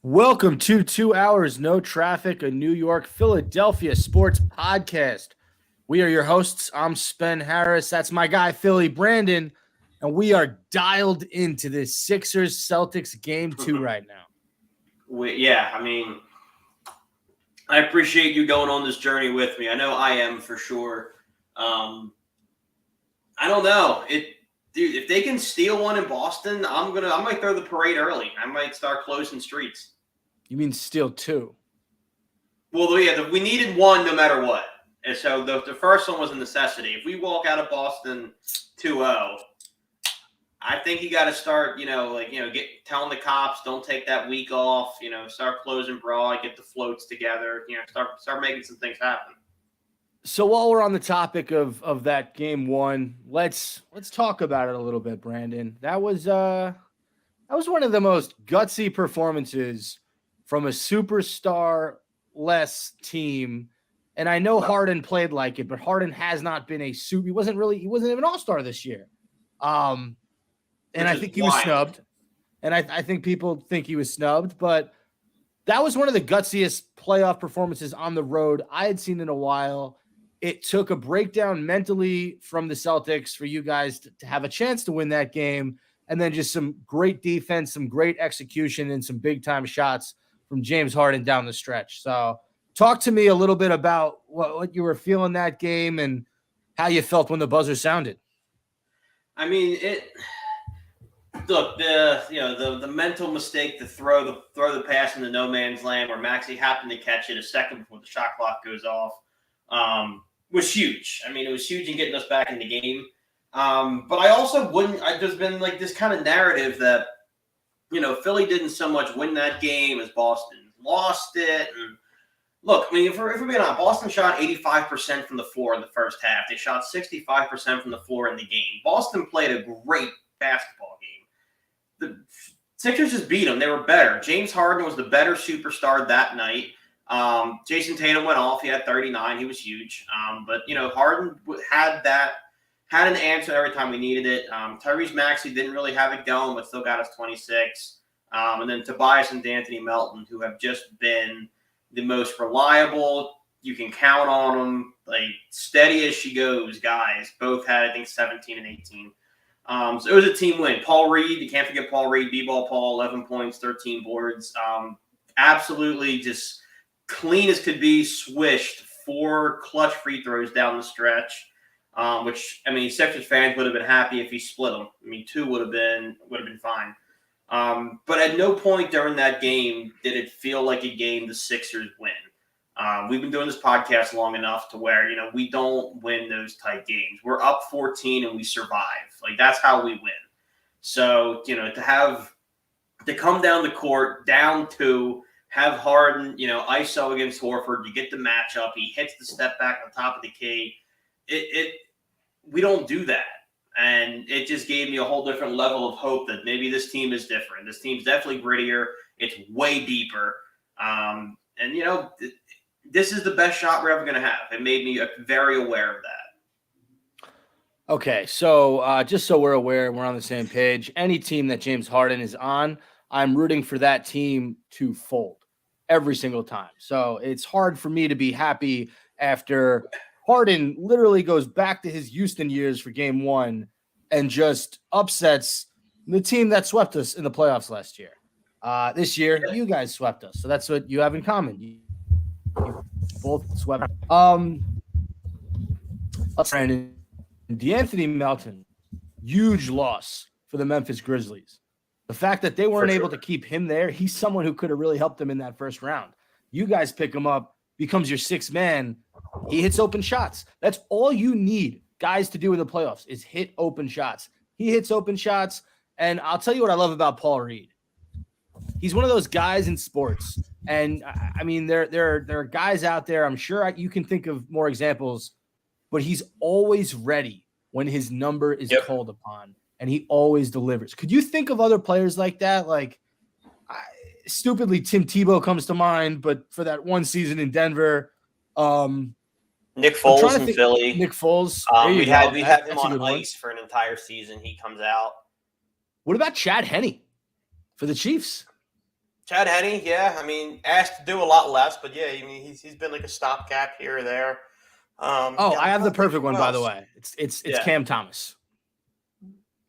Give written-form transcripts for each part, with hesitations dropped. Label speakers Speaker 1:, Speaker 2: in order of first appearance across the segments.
Speaker 1: Welcome to 2 Hours No Traffic, a New York, Philadelphia sports podcast. We are your hosts. I'm Spen Harris. That's my guy, Philly Brandon. And we are dialed into this Sixers-Celtics Game 2 right now.
Speaker 2: I appreciate you going on this journey with me. I know I am for sure. I don't know. Dude, if they can steal one in Boston, I might throw the parade early. I might start closing streets.
Speaker 1: You mean steal two?
Speaker 2: Well, yeah, we needed one no matter what. And so the first one was a necessity. If we walk out of Boston 2-0, I think you got to start, telling the cops, don't take that week off, start closing broad, get the floats together, start making some things happen.
Speaker 1: So while we're on the topic of that game one, let's talk about it a little bit, Brandon. That was one of the most gutsy performances from a superstar-less team. And I know Harden played like it, but Harden has not been he wasn't even an all-star this year. And I think he was snubbed. And I think people think he was snubbed, but that was one of the gutsiest playoff performances on the road I had seen in a while. It took a breakdown mentally from the Celtics for you guys to have a chance to win that game. And then just some great defense, some great execution, and some big-time shots from James Harden down the stretch. So talk to me a little bit about what you were feeling that game and how you felt when the buzzer sounded.
Speaker 2: I mean, the mental mistake to throw the pass into no man's land where Maxey happened to catch it a second before the shot clock goes off was huge. I mean, it was huge in getting us back in the game. But I also there's been like this kind of narrative that, Philly didn't so much win that game as Boston lost it. And look, I mean, if we're being honest, Boston shot 85% from the floor in the first half. They shot 65% from the floor in the game. Boston played a great basketball game. The Sixers just beat them. They were better. James Harden was the better superstar that night. Jason Tatum went off. He had 39. He was huge. But Harden had an answer every time we needed it. Tyrese Maxey didn't really have it going, but still got us 26. And then Tobias and D'Anthony Melton, who have just been the most reliable. You can count on them, like steady as she goes, guys. Both had, I think, 17 and 18. So it was a team win. Paul Reed, you can't forget Paul Reed, B-ball Paul, 11 points, 13 boards. Absolutely just clean as could be, swished 4 clutch free throws down the stretch, which, I mean, Sixers fans would have been happy if he split them. I mean, 2 would have been fine. But at no point during that game did it feel like a game the Sixers win. We've been doing this podcast long enough to where, we don't win those tight games. We're up 14 and we survive. Like, that's how we win. So, to come down the court, down 2, have Harden, ISO against Horford, you get the matchup, he hits the step back on top of the key. We don't do that. And it just gave me a whole different level of hope that maybe this team is different. This team's definitely grittier. It's way deeper. This is the best shot we're ever going to have. It made me very aware of that.
Speaker 1: Okay, so just so we're aware, we're on the same page. Any team that James Harden is on, I'm rooting for that team to fold every single time. So it's hard for me to be happy after Harden literally goes back to his Houston years for game 1 and just upsets the team that swept us in the playoffs last year. This year, you guys swept us. So that's what you have in common. You both swept. Brandon, D'Anthony Melton, huge loss for the Memphis Grizzlies. The fact that they weren't able to keep him there, he's someone who could have really helped them in that first round. You guys pick him up, becomes your 6th man. He hits open shots. That's all you need guys to do in the playoffs is hit open shots. He hits open shots. And I'll tell you what I love about Paul Reed. He's one of those guys in sports. And I mean, there are guys out there. I'm sure you can think of more examples, but he's always ready when his number is called upon. And he always delivers. Could you think of other players like that? Like, stupidly, Tim Tebow comes to mind, but for that one season in Denver,
Speaker 3: Nick Foles in Philly.
Speaker 1: Nick Foles.
Speaker 3: We have him on ice for an entire season. He comes out.
Speaker 1: What about Chad Henne for the Chiefs?
Speaker 3: Chad Henne, yeah. I mean, asked to do a lot less, but yeah, I mean, he's been like a stopgap here or there.
Speaker 1: I have the perfect one, by the way. It's Cam Thomas.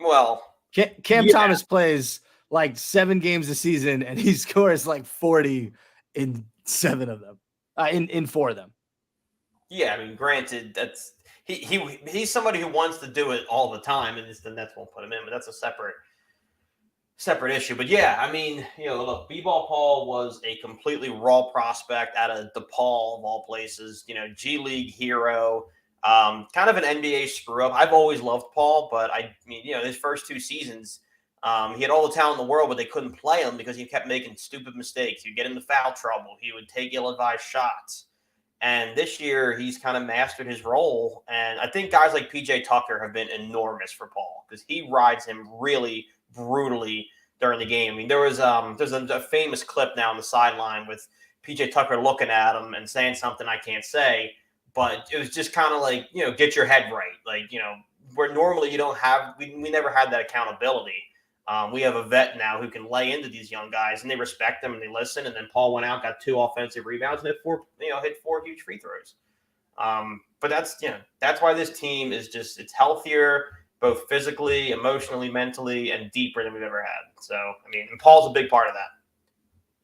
Speaker 3: Well,
Speaker 1: Cam Thomas plays like 7 games a season, and he scores like 40 in 7 of them, in 4 of them.
Speaker 3: Yeah, I mean, granted, that's he's somebody who wants to do it all the time, and the Nets won't put him in, but that's a separate issue. But yeah, I mean, look, B-Ball Paul was a completely raw prospect out of DePaul of all places. G League hero, kind of an NBA screw up. I've always loved Paul, but I mean, his first 2 seasons, he had all the talent in the world, but they couldn't play him because he kept making stupid mistakes. He'd get into foul trouble. He would take ill-advised shots. And this year, he's kind of mastered his role. And I think guys like PJ Tucker have been enormous for Paul because he rides him really brutally during the game. I mean, there's a famous clip now on the sideline with PJ Tucker looking at him and saying something I can't say, but it was just kind of like, get your head right. Like, where normally you don't have, we never had that accountability. We have a vet now who can lay into these young guys, and they respect them and they listen. And then Paul went out, got 2 offensive rebounds, and hit 4 huge free throws. But that's why this team is it's healthier, both physically, emotionally, mentally, and deeper than we've ever had. So, I mean, and Paul's a big part of that.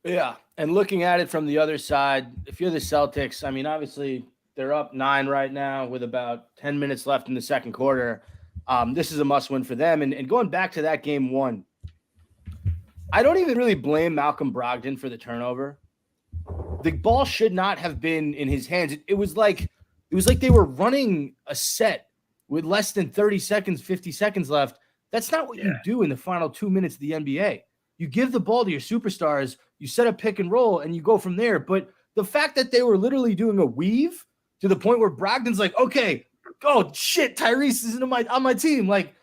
Speaker 1: Yeah, and looking at it from the other side, if you're the Celtics, I mean, obviously they're up 9 right now with about 10 minutes left in the second quarter. This is a must-win for them. And going back to that game 1, I don't even really blame Malcolm Brogdon for the turnover. The ball should not have been in his hands. It was like they were running a set with less than 30 seconds, 50 seconds left. That's not what you do in the final 2 minutes of the NBA. You give the ball to your superstars, you set a pick and roll, and you go from there. But the fact that they were literally doing a weave to the point where Brogdon's like, okay, oh shit, Tyrese is on my team. Like,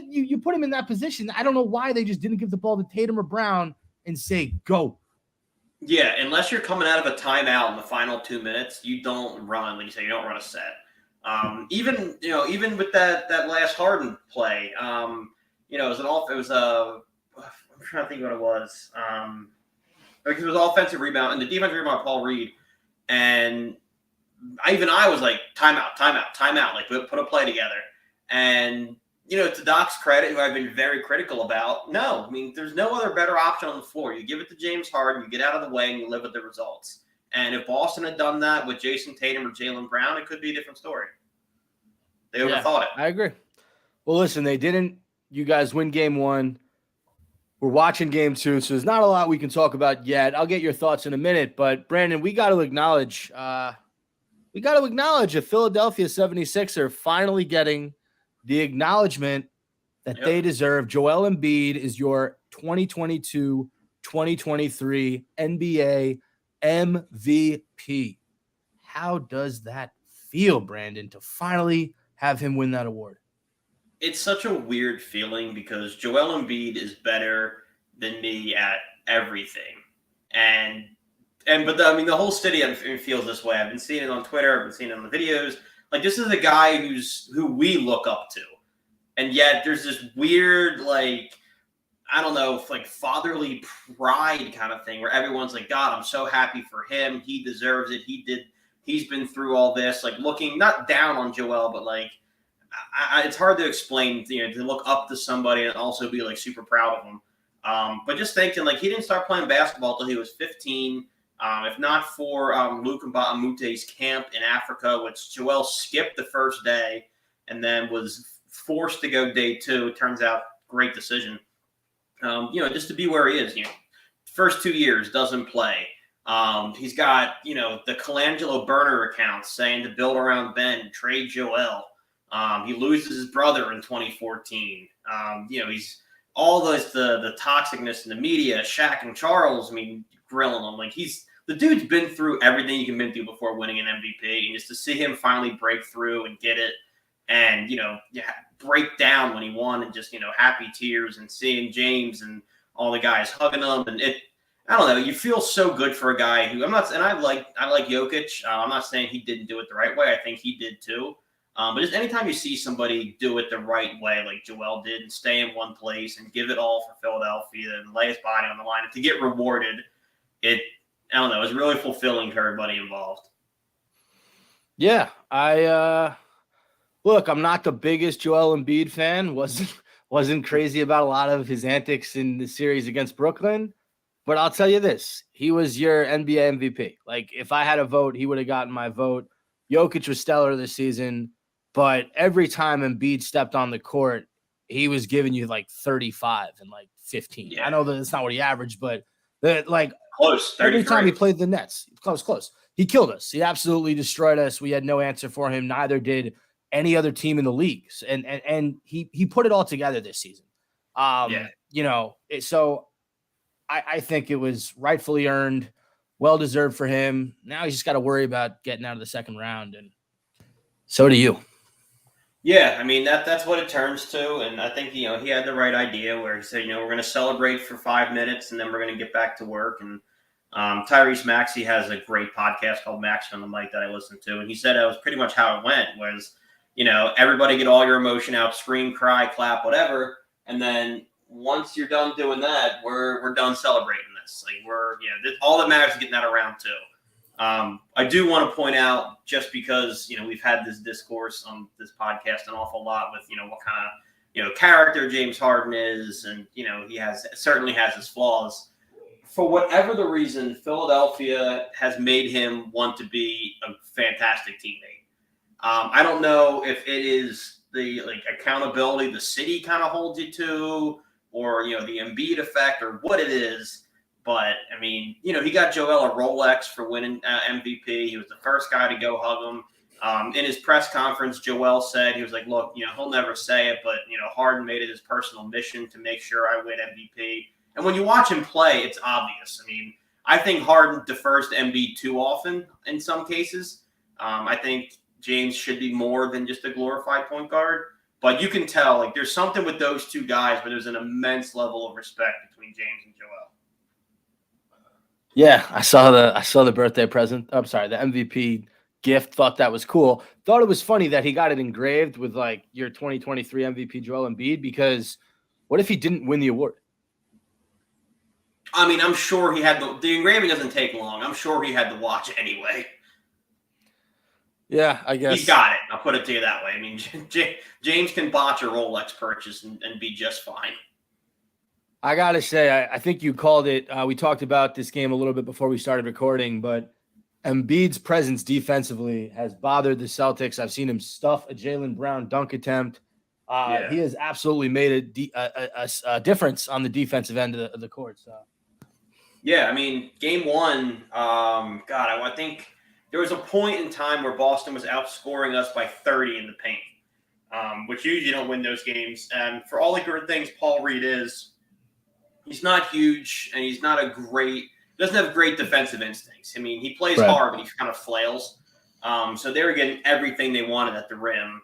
Speaker 1: you put him in that position. I don't know why they just didn't give the ball to Tatum or Brown and say go.
Speaker 2: Yeah, unless you're coming out of a timeout in the final 2 minutes, you don't run. Like you say, you don't run a set. Even with that last Harden play, I'm trying to think what it was. It was offensive rebound and the defensive rebound, Paul Reed, and I was like, timeout. Like, put a play together. And, to Doc's credit, who I've been very critical about, no. I mean, there's no other better option on the floor. You give it to James Harden, you get out of the way, and you live with the results. And if Boston had done that with Jason Tatum or Jaylen Brown, it could be a different story. They overthought it.
Speaker 1: I agree. Well, listen, they didn't. You guys win game 1. We're watching game 2, so there's not a lot we can talk about yet. I'll get your thoughts in a minute. But, Brandon, we got to acknowledge a Philadelphia 76er finally getting the acknowledgement that they deserve. Joel Embiid is your 2022-2023 NBA MVP. How does that feel, Brandon, to finally have him win that award?
Speaker 2: It's such a weird feeling because Joel Embiid is better than me at everything. But the whole city feels this way. I've been seeing it on Twitter. I've been seeing it on the videos. Like, this is a guy who we look up to. And yet there's this weird, like, I don't know, like fatherly pride kind of thing where everyone's like, God, I'm so happy for him. He deserves it. He's been through all this, like looking not down on Joel, but like, it's hard to explain, to look up to somebody and also be like super proud of him. But just thinking, like, he didn't start playing basketball until he was 15. If not for Luke Mbaamute's camp in Africa, which Joel skipped the first day and then was forced to go day 2. It turns out, great decision. Just to be where he is. First 2 years, doesn't play. He's got, the Colangelo burner accounts saying to build around Ben, trade Joel. He loses his brother in 2014. He's all the toxicness in the media, Shaq and Charles, grilling him. Like, the dude's been through everything you can been through before winning an MVP. And just to see him finally break through and get it and, break down when he won and just, happy tears and seeing James and all the guys hugging him. And I don't know, you feel so good for a guy who I like Jokic. I'm not saying he didn't do it the right way. I think he did too. But just anytime you see somebody do it the right way, like Joel did, and stay in one place and give it all for Philadelphia and lay his body on the line, and to get rewarded, I don't know, it's really fulfilling for everybody involved.
Speaker 1: Yeah, look, I'm not the biggest Joel Embiid fan. Wasn't crazy about a lot of his antics in the series against Brooklyn, but I'll tell you this: he was your NBA MVP. Like, if I had a vote, he would have gotten my vote. Jokic was stellar this season, but every time Embiid stepped on the court, he was giving you like 35 and like 15.
Speaker 2: Yeah.
Speaker 1: I know that it's not what he averaged, but like
Speaker 2: Close.
Speaker 1: every time he played the Nets, close. He killed us. He absolutely destroyed us. We had no answer for him. Neither did any other team in the leagues. And he put it all together this season. So I think it was rightfully earned, well-deserved for him. Now he's just got to worry about getting out of the second round. And so do you.
Speaker 2: Yeah, I mean, that's what it turns to. And I think, he had the right idea where he said, we're going to celebrate for 5 minutes and then we're going to get back to work. And Tyrese Maxey has a great podcast called Maxey on the Mic that I listened to. And he said that was pretty much how it went, was, everybody get all your emotion out, scream, cry, clap, whatever. And then once you're done doing that, we're done celebrating this. Like, all that matters is getting that around too. I do want to point out, just because, we've had this discourse on this podcast an awful lot with, what kind of, character James Harden is. And, he certainly has his flaws. For whatever the reason, Philadelphia has made him want to be a fantastic teammate. I don't know if it is the accountability the city kind of holds you to, or, the Embiid effect, or what it is. But, I mean, he got Joel a Rolex for winning MVP. He was the first guy to go hug him. In his press conference, Joel said, he was like, look, he'll never say it, but, Harden made it his personal mission to make sure I win MVP. And when you watch him play, it's obvious. I mean, I think Harden defers to Embiid too often in some cases. I think James should be more than just a glorified point guard. But you can tell, there's something with those two guys, but there's an immense level of respect between James and Joel.
Speaker 1: Yeah, I saw the birthday present. I'm sorry, the MVP gift. Thought that was cool. Thought it was funny that he got it engraved with your 2023 MVP Joel Embiid, because what if he didn't win the award?
Speaker 2: I mean, I'm sure he had the engraving doesn't take long. I'm sure he had the watch anyway.
Speaker 1: Yeah, I guess
Speaker 2: he's got it. I'll put it to you that way. I mean, James can botch a Rolex purchase and be just fine.
Speaker 1: I got to say, I think you called it. We talked about this game a little bit before we started recording, but Embiid's presence defensively has bothered the Celtics. I've seen him stuff a Jaylen Brown dunk attempt. He has absolutely made a difference on the defensive end of the court. So.
Speaker 2: Yeah, I mean, game one, I think there was a point in time where Boston was outscoring us by 30 in the paint, which usually you don't win those games. And for all the good things Paul Reed is, he's not huge, and he's not doesn't have great defensive instincts. I mean, he plays hard, but he kind of flails. So they were getting everything they wanted at the rim.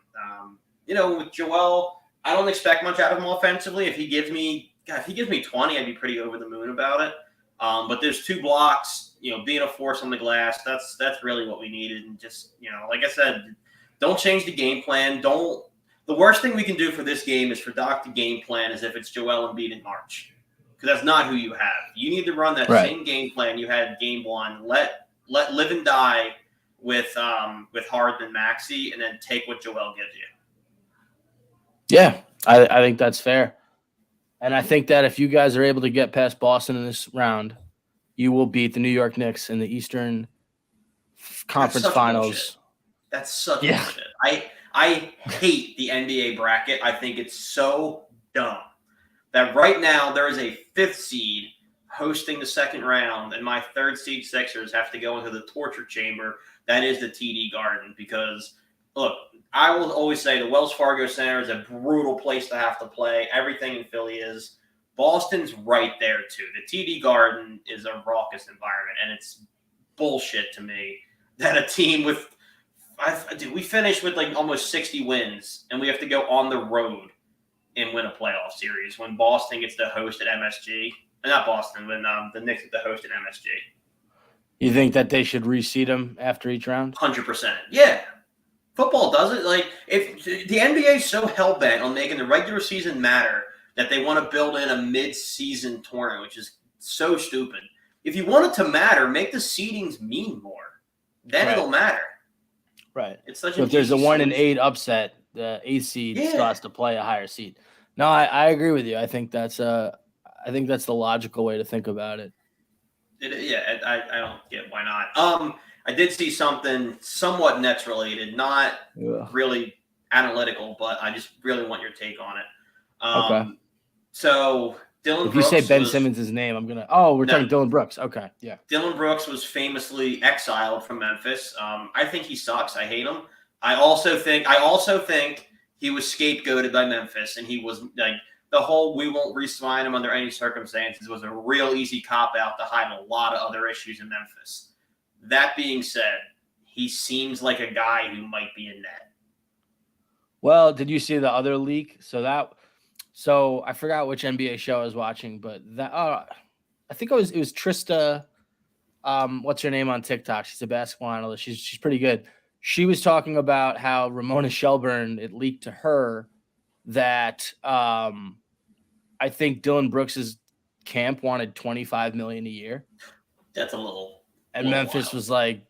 Speaker 2: With Joel, I don't expect much out of him offensively. If he gives me 20, I'd be pretty over the moon about it. But there's 2 blocks, being a force on the glass. That's really what we needed. And just, like I said, don't change the game plan. The worst thing we can do for this game is for Doc to game plan as if it's Joel Embiid in March. Because that's not who you have. You need to run that same game plan you had game one. Let live and die with Harden and Maxey, and then take what Joel gives you.
Speaker 1: Yeah, I think that's fair. And I think that if you guys are able to get past Boston in this round, you will beat the New York Knicks in the Eastern Conference Finals.
Speaker 2: Bullshit. That's such bullshit. I hate the NBA bracket. I think it's so dumb that right now there is a 5th seed hosting the second round, and my 3rd seed Sixers have to go into the torture chamber that is the TD Garden. Because, look, I will always say the Wells Fargo Center is a brutal place to have to play. Everything in Philly is. Boston's right there, too. The TD Garden is a raucous environment, and it's bullshit to me that a team with we finished with almost 60 wins, and we have to go on the road and win a playoff series when Boston gets to host at MSG. Not Boston, when the Knicks get to host at MSG.
Speaker 1: You think that they should reseed them after each round?
Speaker 2: 100%. Yeah. Football does it. Like, if the NBA is so hell-bent on making the regular season matter that they want to build in a mid-season tournament, which is so stupid. If you want it to matter, make the seedings mean more. Then it'll matter.
Speaker 1: Right.
Speaker 2: It's such
Speaker 1: so if there's a 1-8 upset, the 8th seed still has to play a higher seed. No, I agree with you. I think that's the logical way to think about it.
Speaker 2: I don't get why not. I did see something somewhat Nets related, not really analytical, but I just really want your take on it.
Speaker 1: Okay.
Speaker 2: So Dylan
Speaker 1: if
Speaker 2: Brooks
Speaker 1: you say Ben Simmons' name, I'm gonna. Oh, we're talking Dylan Brooks. Okay, yeah.
Speaker 2: Dylan Brooks was famously exiled from Memphis. I think he sucks. I hate him. I also think he was scapegoated by Memphis, and he was like the whole "we won't re-sign him under any circumstances" was a real easy cop out to hide a lot of other issues in Memphis. That being said, he seems like a guy who might be in net.
Speaker 1: Well, did you see the other leak? So I forgot which NBA show I was watching, but that I think it was Trista. What's her name on TikTok? She's a basketball analyst. She's pretty good. She was talking about how Ramona Shelburne, it leaked to her that I think Dylan Brooks's camp wanted $25 million a year.
Speaker 2: That's a little.
Speaker 1: And Memphis was like,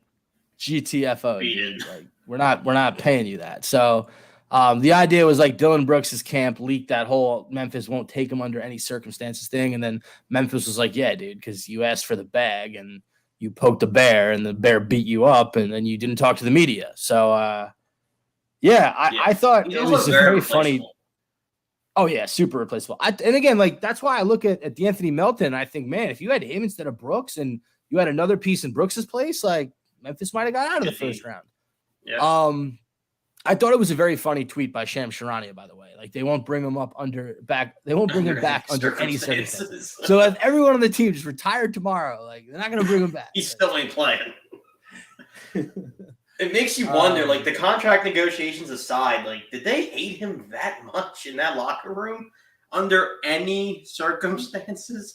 Speaker 1: GTFO, dude. Like, we're not paying you that. So the idea was like Dylan Brooks's camp leaked that whole Memphis won't take him under any circumstances thing. And then Memphis was like, yeah, dude, because you asked for the bag and you poked a bear and the bear beat you up and then you didn't talk to the media. So, I thought it was very funny. Oh, yeah, super replaceable. And again, like that's why I look at the Anthony Melton. I think, man, if you had him instead of Brooks and you had another piece in Brooks's place, like Memphis might have got out of the first round.
Speaker 2: Yeah.
Speaker 1: I thought it was a very funny tweet by Shams Charania, by the way. Like they won't bring him back. They won't bring him back under any circumstances. So if everyone on the team just retired tomorrow, like they're not going to bring him back.
Speaker 2: He still ain't playing. It makes you wonder, like the contract negotiations aside, like did they hate him that much in that locker room under any circumstances?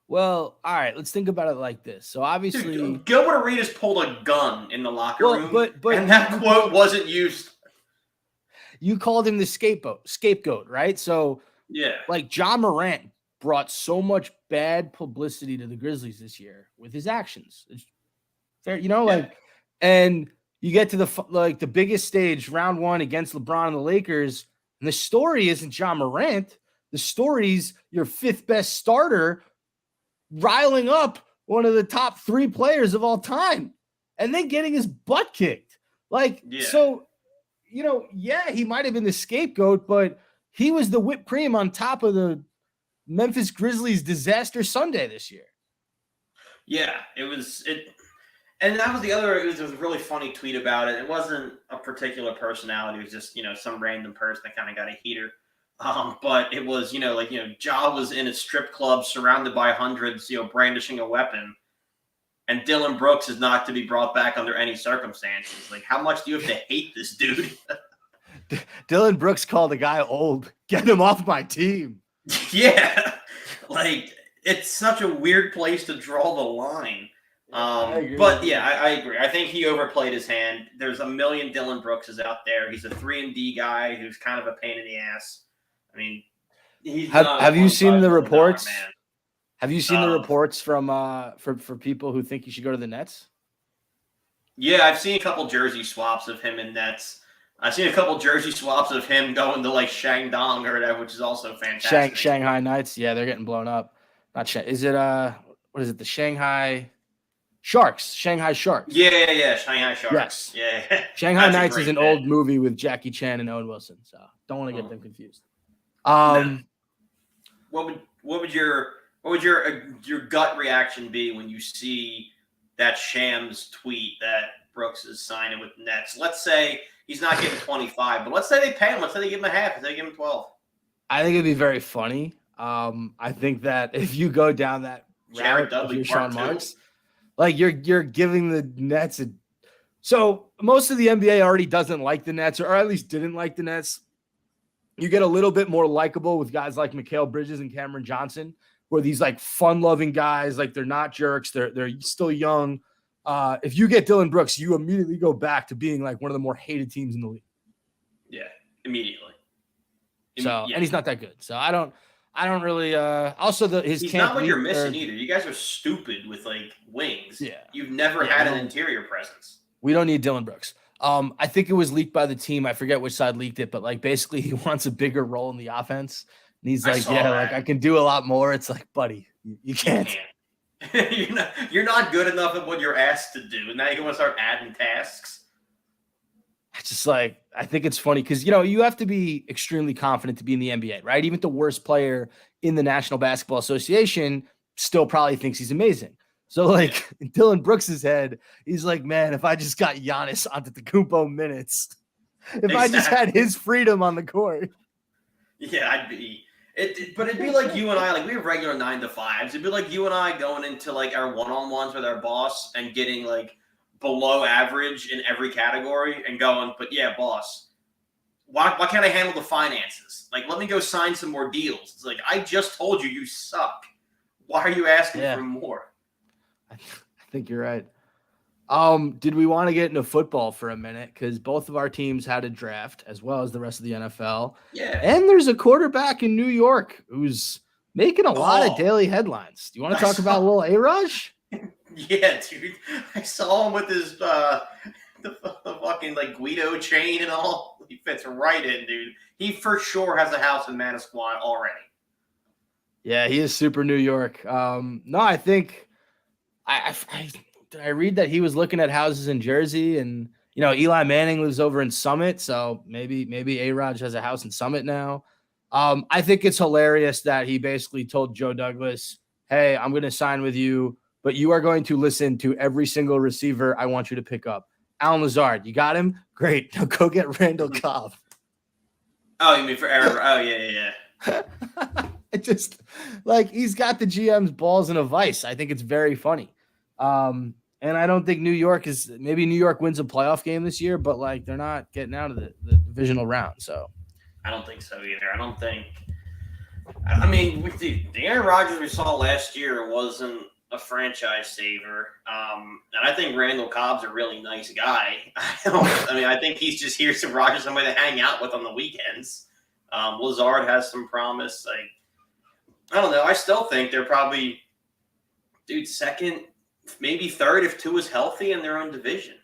Speaker 1: Well, all right, let's think about it like this. So obviously,
Speaker 2: dude, Gilbert Arenas pulled a gun in the locker room,
Speaker 1: but
Speaker 2: and that quote wasn't used.
Speaker 1: You called him the scapegoat, right? So
Speaker 2: yeah,
Speaker 1: like John Morant brought so much bad publicity to the Grizzlies this year with his actions. It's fair, like, and you get to the biggest stage, round one against LeBron and the Lakers, and the story isn't John Morant. The story's your fifth best starter riling up one of the top 3 players of all time and then getting his butt kicked. So, he might have been the scapegoat, but he was the whipped cream on top of the Memphis Grizzlies disaster Sunday this year.
Speaker 2: Yeah, and that was it was a really funny tweet about it. It wasn't a particular personality. It was just, some random person that kind of got a heater. But it was, Ja was in a strip club surrounded by hundreds, brandishing a weapon. And Dylan Brooks is not to be brought back under any circumstances. Like, how much do you have to hate this dude?
Speaker 1: Dylan Brooks called the guy old. Get him off my team.
Speaker 2: Yeah. Like, it's such a weird place to draw the line. But yeah, I agree. I think he overplayed his hand. There's a million Dylan Brookses out there. He's a 3-and-D guy who's kind of a pain in the ass. I mean,
Speaker 1: have you seen the reports? Have you seen the reports from for people who think he should go to the Nets?
Speaker 2: Yeah, I've seen a couple jersey swaps of him in Nets. I've seen a couple jersey swaps of him going to like Shandong or whatever, which is also fantastic.
Speaker 1: Shanghai Knights, yeah, they're getting blown up. Is it what is it? The Shanghai Sharks? Shanghai Sharks.
Speaker 2: Yeah, Shanghai Sharks.
Speaker 1: Yes.
Speaker 2: Yeah.
Speaker 1: Shanghai Knights is an old movie with Jackie Chan and Owen Wilson, so don't want to get them confused. What
Speaker 2: would your gut reaction be when you see that Shams tweet that Brooks is signing with the Nets? Let's say he's not getting 25, but let's say they pay him. Let's say they give him a half. Let's say they give him 12.
Speaker 1: I think it'd be very funny. I think that if you go down that route of your Sean Marks, like you're giving the Nets so most of the NBA already doesn't like the Nets, or at least didn't like the Nets. You get a little bit more likable with guys like Mikal Bridges and Cameron Johnson, where these like fun-loving guys, like they're not jerks, they're still young, if you get Dylan Brooks, you immediately go back to being like one of the more hated teams in the league.
Speaker 2: Yeah, immediately.
Speaker 1: So, and he's not that good. So I don't really. Also, his
Speaker 2: he's
Speaker 1: camp
Speaker 2: not what you're missing
Speaker 1: or,
Speaker 2: either. You guys are stupid with like wings.
Speaker 1: Yeah,
Speaker 2: you've never had an interior presence.
Speaker 1: We don't need Dylan Brooks. I think it was leaked by the team. I forget which side leaked it, but like basically he wants a bigger role in the offense. And he's like, yeah, like I can do a lot more. It's like, buddy, you can't.
Speaker 2: You're not good enough at what you're asked to do. Now you want to start adding tasks.
Speaker 1: It's just like, I think it's funny because, you have to be extremely confident to be in the NBA, right? Even the worst player in the National Basketball Association still probably thinks he's amazing. So, like, in Dylan Brooks' head, he's like, man, if I just got Giannis Antetokounmpo minutes, if I just had his freedom on the court.
Speaker 2: Yeah, I'd be. But it'd be like you and I, like we have regular 9 to 5s. It'd be like you and I going into like our one-on-ones with our boss and getting like below average in every category and going, but yeah, boss, why can't I handle the finances? Like, let me go sign some more deals. It's like, I just told you suck. Why are you asking for more?
Speaker 1: I think you're right. Did we want to get into football for a minute? Because both of our teams had a draft as well as the rest of the NFL.
Speaker 2: Yeah.
Speaker 1: And there's a quarterback in New York who's making a lot of daily headlines. Do you want to talk about a little A-Raj?
Speaker 2: Yeah, dude. I saw him with his the fucking like Guido chain and all. He fits right in, dude. He for sure has a house in Manasquan already.
Speaker 1: Yeah, he is super New York. No, I think I read that he was looking at houses in Jersey, and Eli Manning lives over in Summit, so maybe A-Raj has a house in Summit now. I think it's hilarious that he basically told Joe Douglas, "Hey, I'm going to sign with you, but you are going to listen to every single receiver I want you to pick up. Alan Lazard, you got him? Great. Now go get Randall Cobb."
Speaker 2: Oh, you mean for Aaron? Oh, yeah.
Speaker 1: It just like he's got the GM's balls in a vice. I think it's very funny. And I don't think New York maybe New York wins a playoff game this year, but like they're not getting out of the divisional round. So
Speaker 2: I don't think so either. I mean, with the Aaron Rodgers we saw last year wasn't a franchise saver. And I think Randall Cobb's a really nice guy. I think he's just here to Rodgers somebody to hang out with on the weekends. Lazard has some promise. Like, I don't know. I still think they're probably, second, maybe third if Tua is healthy in their own division.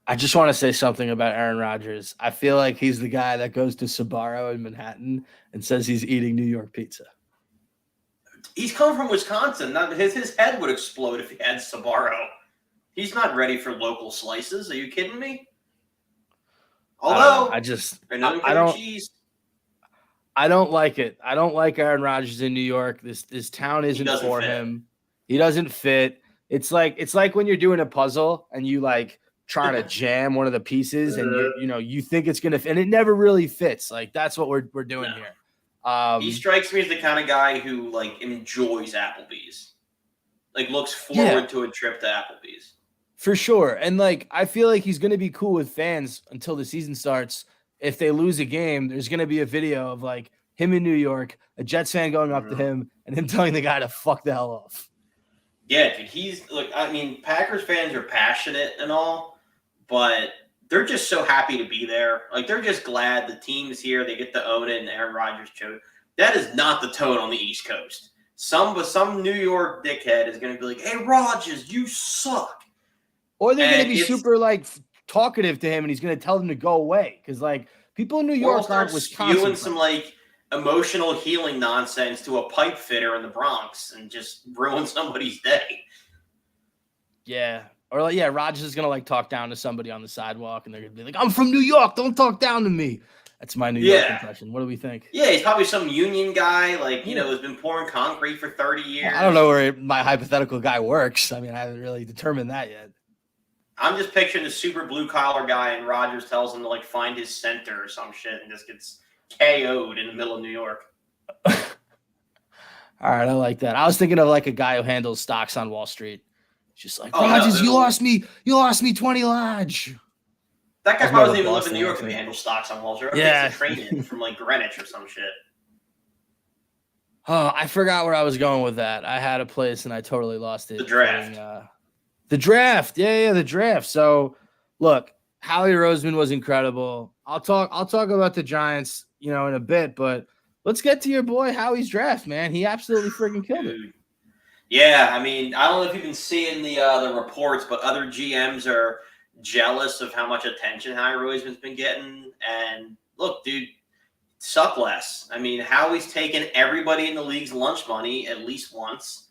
Speaker 1: I just want to say something about Aaron Rodgers. I feel like he's the guy that goes to Sbarro in Manhattan and says he's eating New York pizza.
Speaker 2: He's come from Wisconsin. His head would explode if he had Sbarro. He's not ready for local slices. Are you kidding me? Although
Speaker 1: I don't like it. I don't like Aaron Rodgers in New York. This town isn't for him. He doesn't fit. It's like when you're doing a puzzle and you like trying to jam one of the pieces and you think it's gonna fit and it never really fits. Like that's what we're doing here.
Speaker 2: He strikes me as the kind of guy who like enjoys Applebee's, like looks forward to a trip to Applebee's.
Speaker 1: For sure. And like I feel like he's gonna be cool with fans until the season starts. If they lose a game, there's gonna be a video of like him in New York, a Jets fan going up to him and him telling the guy to fuck the hell off.
Speaker 2: Yeah, dude, Packers fans are passionate and all, but they're just so happy to be there. Like, they're just glad the team's here. They get to own it, and Aaron Rodgers chose. That is not the tone on the East Coast. Some New York dickhead is going to be like, "Hey, Rodgers, you suck."
Speaker 1: Or they're going to be super, like, talkative to him, and he's going to tell them to go away. Because, like, people in New York aren't Wisconsin.
Speaker 2: Spewing some, like, emotional healing nonsense to a pipe fitter in the Bronx and just ruin somebody's day.
Speaker 1: Yeah. Or like, Rodgers is gonna like talk down to somebody on the sidewalk, and they're gonna be like, "I'm from New York, don't talk down to me." That's my New York impression. What do we think?
Speaker 2: Yeah, he's probably some union guy, like has been pouring concrete for 30 years.
Speaker 1: Well, I don't know where my hypothetical guy works. I mean, I haven't really determined that yet.
Speaker 2: I'm just picturing the super blue collar guy, and Rodgers tells him to like find his center or some shit, and just gets KO'd in the middle of New York.
Speaker 1: All right, I like that. I was thinking of like a guy who handles stocks on Wall Street. Just like, Rodgers, you lost me 20 large.
Speaker 2: That guy probably doesn't even live in New York if he handles stocks on Wall Street.
Speaker 1: Yeah.
Speaker 2: He's training from like Greenwich or some shit.
Speaker 1: Oh, I forgot where I was going with that. I had a place and I totally lost it.
Speaker 2: The draft.
Speaker 1: The draft. Yeah, the draft. So look, Howie Roseman was incredible. I'll talk about the Giants, in a bit, but let's get to your boy Howie's draft, man. He absolutely freaking killed it.
Speaker 2: Yeah, I mean, I don't know if you've been seeing the reports, but other GMs are jealous of how much attention Howie Roseman's been getting. And look, dude, suck less. I mean, Howie's taken everybody in the league's lunch money at least once,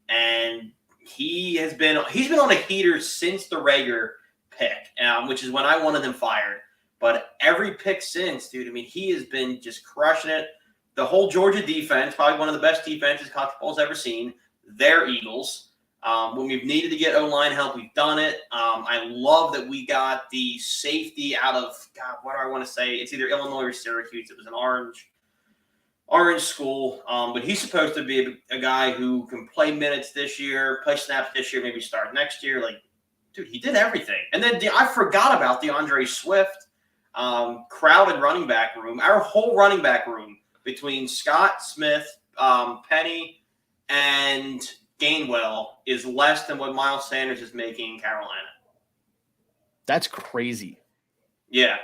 Speaker 2: and he's been on a heater since the Rager pick, which is when I wanted him fired. But every pick since, dude, I mean, he has been just crushing it. The whole Georgia defense, probably one of the best defenses college football's ever seen. They're Eagles. When we've needed to get O-line help, we've done it. I love that we got the safety out of, God, what do I want to say? It's either Illinois or Syracuse. It was an orange school. But he's supposed to be a guy who can play minutes this year, play snaps this year, maybe start next year. Like, dude, he did everything. And then I forgot about DeAndre Swift. Crowded running back room. Our whole running back room between Scott, Smith, Penny, and Gainwell is less than what Miles Sanders is making in Carolina.
Speaker 1: That's crazy.
Speaker 2: Yeah.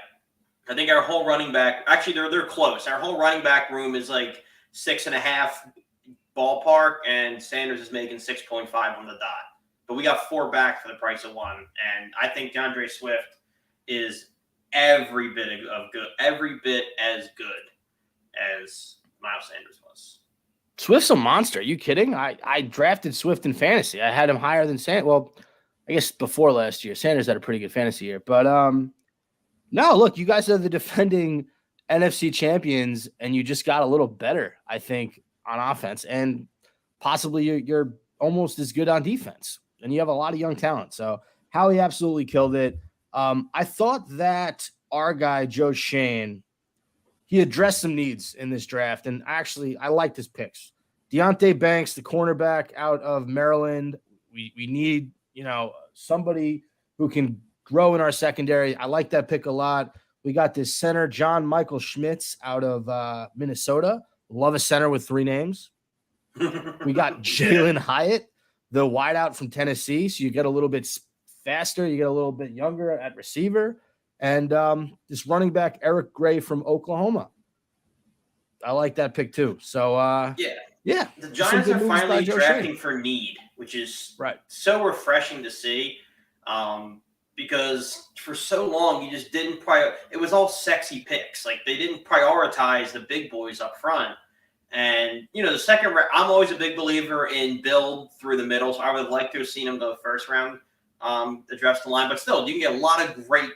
Speaker 2: I think our whole running back – actually, they're close. Our whole running back room is like 6.5 ballpark, and Sanders is making 6.5 on the dot. But we got 4 back for the price of 1. And I think DeAndre Swift is every bit as good as Miles Sanders was.
Speaker 1: Swift's a monster. Are you kidding? I drafted Swift in fantasy. I had him higher than Sanders. Well, I guess before last year. Sanders had a pretty good fantasy year. But no, look, you guys are the defending NFC champions, and you just got a little better, I think, on offense. And possibly you're almost as good on defense. And you have a lot of young talent. So Howie absolutely killed it. I thought that our guy, Joe Shane, he addressed some needs in this draft, and actually, I liked his picks. Deonte Banks, the cornerback out of Maryland. We need, somebody who can grow in our secondary. I like that pick a lot. We got this center, John Michael Schmitz out of Minnesota. Love a center with 3 names. We got Jalen Hyatt, the wideout from Tennessee. So you get a little bit faster, you get a little bit younger at receiver. And this running back, Eric Gray from Oklahoma. I like that pick too. So, yeah.
Speaker 2: The Giants are finally drafting for need, which is so refreshing to see because for so long you just didn't it was all sexy picks. Like they didn't prioritize the big boys up front. And, the second round, I'm always a big believer in build through the middle. So I would like to have seen him go the first round. Address the line, but still, you can get a lot of great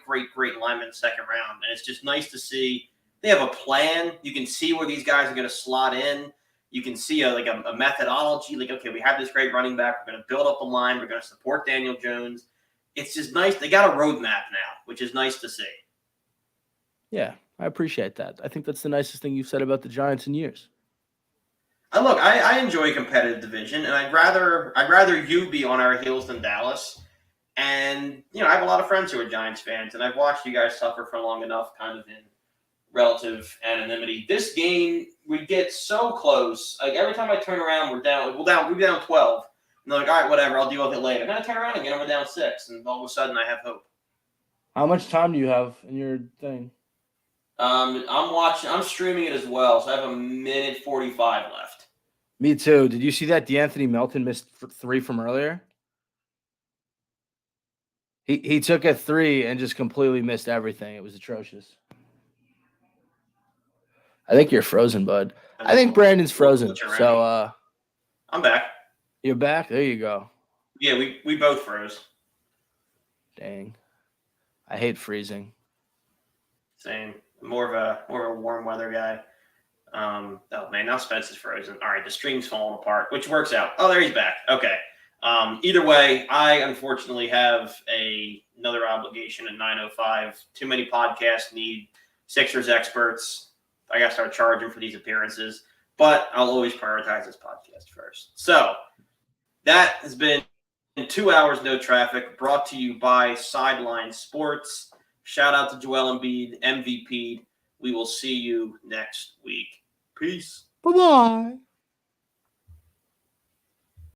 Speaker 2: linemen in the second round, and it's just nice to see they have a plan. You can see where these guys are going to slot in. You can see a methodology. Like, okay, we have this great running back. We're going to build up the line. We're going to support Daniel Jones. It's just nice. They got a roadmap now, which is nice to see.
Speaker 1: Yeah, I appreciate that. I think that's the nicest thing you've said about the Giants in years.
Speaker 2: Look, I enjoy competitive division, and I'd rather you be on our heels than Dallas. And, I have a lot of friends who are Giants fans, and I've watched you guys suffer for long enough kind of in relative anonymity. This game, we get so close. Like, every time I turn around, we're down 12. And they're like, all right, whatever, I'll deal with it later. And then I turn around again, and we're down 6, and all of a sudden I have hope.
Speaker 1: How much time do you have in your thing?
Speaker 2: I'm streaming it as well, so I have 1:45 left.
Speaker 1: Me too. Did you see that DeAnthony Melton missed 3 from earlier? He took a 3 and just completely missed everything. It was atrocious. I think you're frozen, bud. I think Brandon's frozen. So
Speaker 2: I'm back.
Speaker 1: You're back? There you go.
Speaker 2: Yeah, we both froze.
Speaker 1: Dang. I hate freezing.
Speaker 2: Same. More of a warm weather guy. Oh man, now Spence is frozen. All right, the stream's falling apart, which works out. Oh, there he's back. Okay. Either way, I unfortunately have another obligation at 9:05. Too many podcasts need Sixers experts. I got to start charging for these appearances, but I'll always prioritize this podcast first. So that has been 2 hours, no traffic, brought to you by Sideline Sports. Shout out to Joel Embiid, Emvpiiid. We will see you next week. Peace.
Speaker 1: Bye-bye.